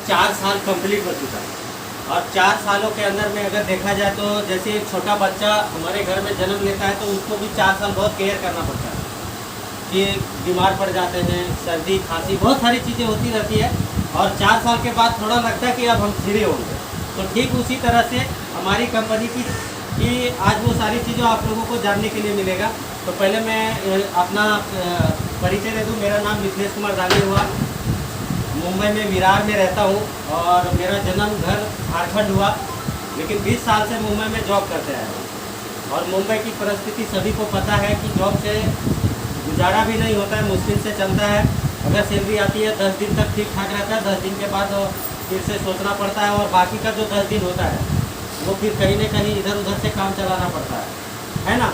4 साल कंप्लीट हो चुका है। और 4 सालों के अंदर में अगर देखा जाए तो जैसे एक छोटा बच्चा हमारे घर में जन्म लेता है तो उसको भी 4 साल बहुत केयर करना पड़ता है कि बीमार पड़ जाते हैं, सर्दी खांसी बहुत सारी चीज़ें होती रहती है। और 4 साल के बाद थोड़ा लगता है कि अब हम फ्री होंगे। तो ठीक उसी तरह से हमारी कंपनी की आज वो सारी चीज़ें आप लोगों को जानने के लिए मिलेगा। तो पहले मैं अपना परिचय दे दूँ। मेरा नाम मिथिलेश कुमार दानी हुआ, मुंबई में विरार में रहता हूँ और मेरा जन्म घर झारखंड हुआ, लेकिन 20 साल से मुंबई में जॉब करते आए हैं। और मुंबई की परिस्थिति सभी को पता है कि जॉब से गुजारा भी नहीं होता है, मुश्किल से चलता है। अगर सैलरी आती है 10 दिन तक ठीक ठाक रहता है, 10 दिन के बाद फिर से सोचना पड़ता है और बाकी का जो 10 दिन होता है वो फिर कहीं न कहीं इधर उधर से काम चलाना पड़ता है ना।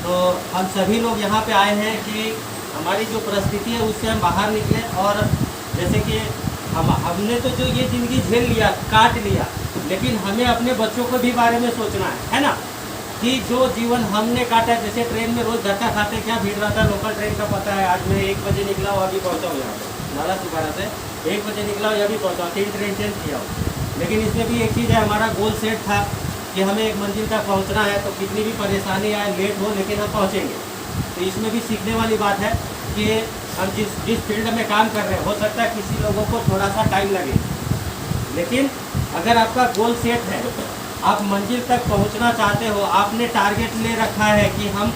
तो हम सभी लोग यहाँ पे आए हैं कि हमारी जो परिस्थिति है उससे हम बाहर निकले। और जैसे कि हमने तो जो ये ज़िंदगी झेल लिया, काट लिया, लेकिन हमें अपने बच्चों को भी बारे में सोचना है ना। कि जो जीवन हमने काटा, जैसे ट्रेन में रोज़ धक्का खाते क्या भीड़ रहता है, लोकल ट्रेन का पता है। आज मैं 1 बजे निकला हूँ, अभी पहुँचा हूँ यहाँ पे नाला सुखारा से 1 बजे निकला हूँ, अभी पहुँचा हूँ, 3 ट्रेन चेंज किया हूँ। लेकिन इसमें भी एक चीज़ है, हमारा गोल सेट था कि हमें एक मंजिल तक पहुँचना है, तो कितनी भी परेशानी आए, लेट हो, लेकिन हम पहुँचेंगे। तो इसमें भी सीखने वाली बात है कि हम जिस फील्ड में काम कर रहे हैं, हो सकता है किसी लोगों को थोड़ा सा टाइम लगे, लेकिन अगर आपका गोल सेट है, आप मंजिल तक पहुंचना चाहते हो, आपने टारगेट ले रखा है कि हम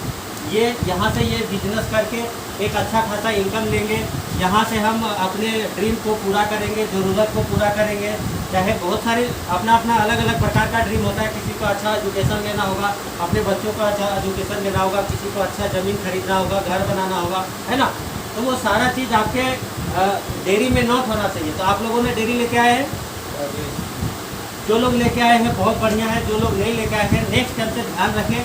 ये यहाँ से ये बिजनेस करके एक अच्छा खासा इनकम लेंगे, यहाँ से हम अपने ड्रीम को पूरा करेंगे, ज़रूरत को पूरा करेंगे। चाहे बहुत सारे अपना अपना अलग अलग प्रकार का ड्रीम होता है। किसी को अच्छा एजुकेशन लेना होगा, अपने बच्चों को अच्छा एजुकेशन लेना होगा, किसी को अच्छा ज़मीन खरीदना होगा, घर बनाना होगा, है ना। तो वो सारा चीज़ आपके डेयरी में नोट होना चाहिए। तो आप लोगों ने डेयरी लेके आए हैं, जो लोग लेके आए हैं बहुत बढ़िया है, जो लोग नहीं लेके आए हैं नेक्स्ट टाइम से ध्यान रखें।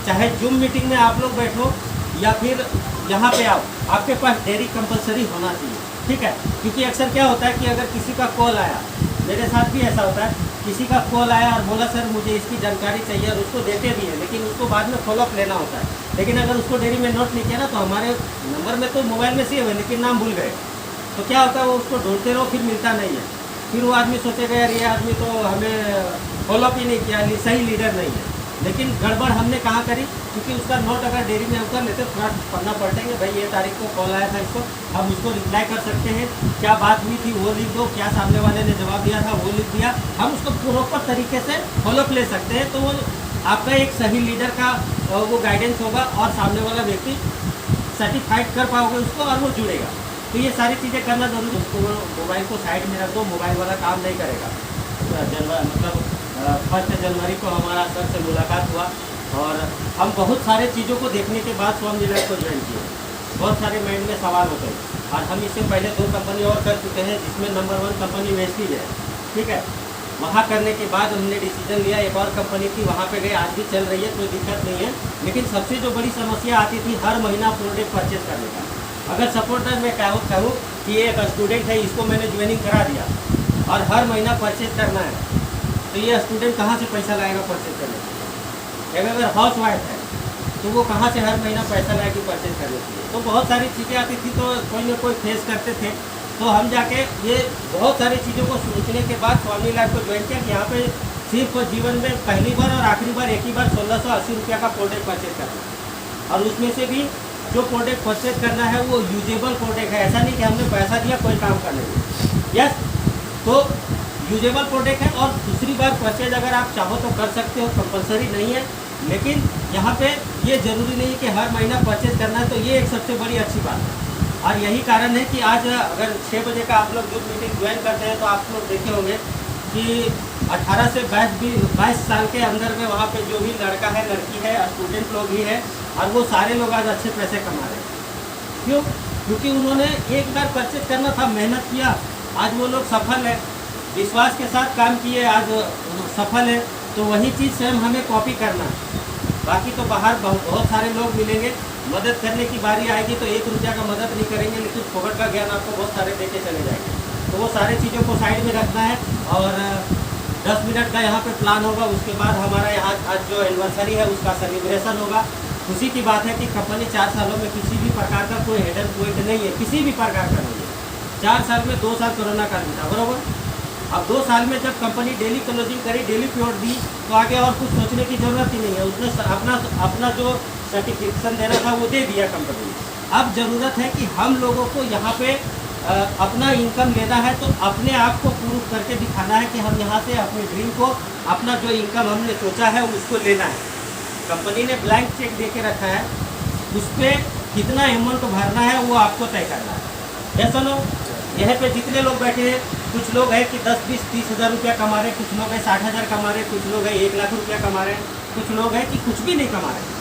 चाहे जूम मीटिंग में आप लोग बैठो या फिर यहाँ पे आओ, आपके पास डेयरी कंपलसरी होना चाहिए, ठीक है। क्योंकि अक्सर क्या होता है कि अगर किसी का कॉल आया, मेरे साथ भी ऐसा होता है, किसी का कॉल आया और बोला सर मुझे इसकी जानकारी चाहिए, और उसको देते भी है, लेकिन उसको बाद में फॉलोअप लेना होता है। लेकिन अगर उसको डेयरी में नोट नहीं किया ना, तो हमारे नंबर में तो मोबाइल में सेव है लेकिन नाम भूल गए, तो क्या होता है वो उसको ढूंढते रहो, फिर मिलता नहीं है। फिर वो आदमी सोचेगा यार ये आदमी तो हमें फॉलोअप ही नहीं किया, सही लीडर नहीं है। लेकिन गड़बड़ हमने कहाँ करी, क्योंकि उसका नोट अगर डेयरी में उतर लेते थोड़ा पढ़ना पड़ेंगे, भाई ये तारीख को कॉल आया था इसको, हम उसको रिप्लाई कर सकते हैं, क्या बात हुई थी वो लिख दो, क्या सामने वाले ने जवाब दिया था वो लिख दिया, हम उसको प्रॉपर तरीके से फॉलोअप ले सकते हैं। तो वो आपका एक सही लीडर का वो गाइडेंस होगा और सामने वाला व्यक्ति सर्टिफाइड कर पाओगे उसको और वो जुड़ेगा। तो ये सारी चीज़ें करना जरूरी है। उसको मोबाइल को साइड में रख दो, मोबाइल वाला काम नहीं करेगा। मतलब 1 जनवरी को हमारा सर से मुलाकात हुआ और हम बहुत सारे चीज़ों को देखने के बाद स्वामी लाइफ को ज्वाइन किए। बहुत सारे माइंड में सवाल होते हैं और हम इससे पहले 2 कंपनी और कर चुके हैं, जिसमें नंबर 1 कंपनी वेस्टीज है, ठीक है। वहाँ करने के बाद हमने डिसीजन लिया, एक और कंपनी थी वहाँ पे गए, आज भी चल रही है, कोई दिक्कत नहीं है। लेकिन सबसे जो बड़ी समस्या आती थी हर महीना प्रोडक्ट परचेज करने का। अगर सपोर्टर मैं कहूँ कि एक स्टूडेंट है, इसको मैंने ज्वाइनिंग करा दिया और हर महीना परचेज करना है, तो ये स्टूडेंट कहाँ से पैसा लाएगा परचेज करने के लिए। अगर हाउस वाइफ है तो वो कहाँ से हर महीना पैसा लाएगी परचेज करने के लिए। तो बहुत सारी चीज़ें आती थी, तो कोई ना कोई फेस करते थे। तो हम जाके ये बहुत सारी चीज़ों को सोचने के बाद स्वामी लाइफ को ज्वाइन किया कि यहाँ पे सिर्फ जीवन में पहली बार और आखिरी बार एक ही बार 1680 रुपया का प्रोडक्ट परचेज करना है, और उसमें से भी जो प्रोडक्ट परचेज करना है वो यूजेबल प्रोडक्ट है। ऐसा नहीं कि हमने पैसा दिया कोई काम करने में, यस, तो यूजेबल प्रोडक्ट है। और दूसरी बार परचेज अगर आप चाहो तो कर सकते हो, कंपलसरी नहीं है। लेकिन यहाँ पे ये ज़रूरी नहीं है कि हर महीना परचेज करना है, तो ये एक सबसे बड़ी अच्छी बात है। और यही कारण है कि आज अगर 6 बजे का आप लोग जूम मीटिंग ज्वाइन करते हैं तो आप लोग देखे होंगे कि 18 से 22 साल के अंदर में वहाँ पे जो भी लड़का है, लड़की है, स्टूडेंट लोग ही है, और वो सारे लोग आज अच्छे पैसे कमा रहे हैं। क्यों? क्योंकि उन्होंने एक बार परचेज करना था, मेहनत किया, आज वो लोग सफल है, विश्वास के साथ काम किए, आज सफल है। तो वही चीज़ स्वयं हमें कॉपी करना है। बाकी तो बाहर बहुत सारे लोग मिलेंगे, मदद करने की बारी आएगी तो 1 रुपया का मदद नहीं करेंगे, लेकिन फोकट का ज्ञान आपको बहुत सारे देके चले जाएंगे। तो वो सारे चीज़ों को साइड में रखना है। और 10 मिनट का यहाँ पे प्लान होगा, उसके बाद हमारा यहाँ आज जो एनिवर्सरी है उसका सेलिब्रेशन होगा। खुशी की बात है कि कंपनी 4 सालों में किसी भी प्रकार का कोई हेडर पॉइंट नहीं है, किसी भी प्रकार का नहीं है। 4 साल में 2 साल कोरोना काल बीता, बराबर। अब 2 साल में जब कंपनी डेली क्लोजिंग करी, डेली प्योर दी, तो आगे और कुछ सोचने की ज़रूरत ही नहीं है। उसने अपना जो सर्टिफिकेशन देना था वो दे दिया कंपनी ने। अब ज़रूरत है कि हम लोगों को यहाँ पे अपना इनकम लेना है, तो अपने आप को प्रूव करके दिखाना है कि हम यहाँ से अपने ड्रीम को, अपना जो इनकम हमने सोचा है उसको लेना है। कंपनी ने ब्लैंक चेक दे के रखा है, उस पर कितना अमाउंट भरना है वो आपको तय करना है। ऐसा नो यहाँ पे जितने लोग बैठे हैं, कुछ लोग हैं कि 10, 20, 30 हज़ार रुपया कमा रहे हैं, कुछ लोग हैं 60 हज़ार कमा रहे हैं, कुछ लोग हैं 1 लाख रुपया कमा रहे हैं, कुछ लोग हैं कि कुछ भी नहीं कमा रहे हैं।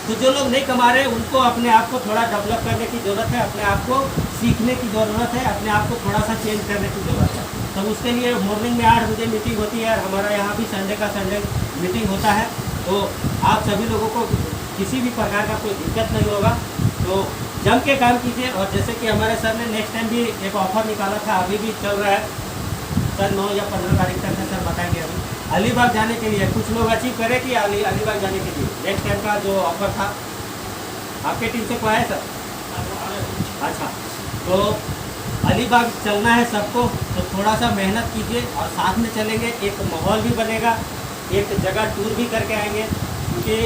तो जो लोग नहीं कमा रहे उनको अपने आप को थोड़ा डेवलप करने की ज़रूरत है, अपने आप को सीखने की ज़रूरत है, अपने आप को थोड़ा सा चेंज करने की ज़रूरत है। तो उसके लिए मॉर्निंग में 8 बजे मीटिंग होती है, और हमारा यहाँ भी संडे का संडे मीटिंग होता है। तो आप सभी लोगों को किसी भी प्रकार का कोई दिक्कत नहीं होगा, तो जम के काम कीजिए। और जैसे कि हमारे सर ने नेक्स्ट टाइम भी एक ऑफ़र निकाला था, अभी भी चल रहा है सर, 9 या 15 तारीख तक है सर, बताएंगे। अभी अलीबाग जाने के लिए कुछ लोग अचीव करें कि अलीबाग जाने के लिए नेक्स्ट टाइम का जो ऑफर था, आपके टीम से कोई है सर? अच्छा, तो अलीबाग चलना है सबको, तो थोड़ा सा मेहनत कीजिए और साथ में चलेंगे, एक माहौल भी बनेगा, एक जगह टूर भी करके आएंगे। क्योंकि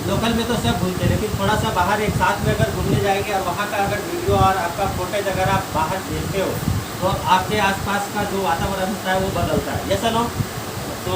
लोकल में तो सब घूमते हैं, लेकिन थोड़ा सा बाहर एक साथ में अगर घूमने जाएंगे और वहाँ का अगर वीडियो और आपका फुटेज अगर आप बाहर देखते हो, तो आपके आसपास का जो वातावरण होता है वो बदलता है। ये सुनो, तो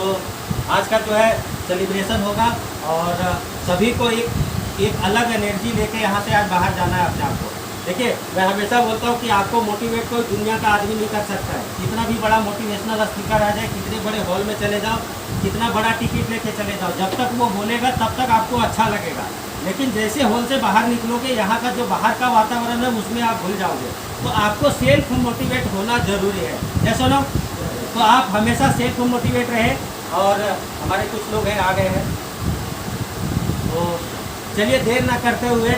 आज का जो है सेलिब्रेशन होगा, और सभी को एक अलग एनर्जी लेके यहाँ से आज बाहर जाना है अपने आप को। देखिए, मैं हमेशा बोलता हूँ कि आपको मोटिवेट कोई दुनिया का आदमी नहीं कर सकता है। कितना भी बड़ा मोटिवेशनल स्पीकर आ जाए, कितने बड़े हॉल में चले जाओ, कितना बड़ा टिकट लेके चले जाओ, जब तक वो बोलेगा तब तक आपको अच्छा लगेगा। लेकिन जैसे हॉल से बाहर निकलोगे, यहाँ का जो बाहर का वातावरण है उसमें आप भूल जाओगे। तो आपको सेल्फ मोटिवेट होना ज़रूरी है। जैसे ना, तो आप हमेशा सेल्फ मोटिवेट रहे। और हमारे कुछ लोग हैं आ गए हैं, तो चलिए देर ना करते हुए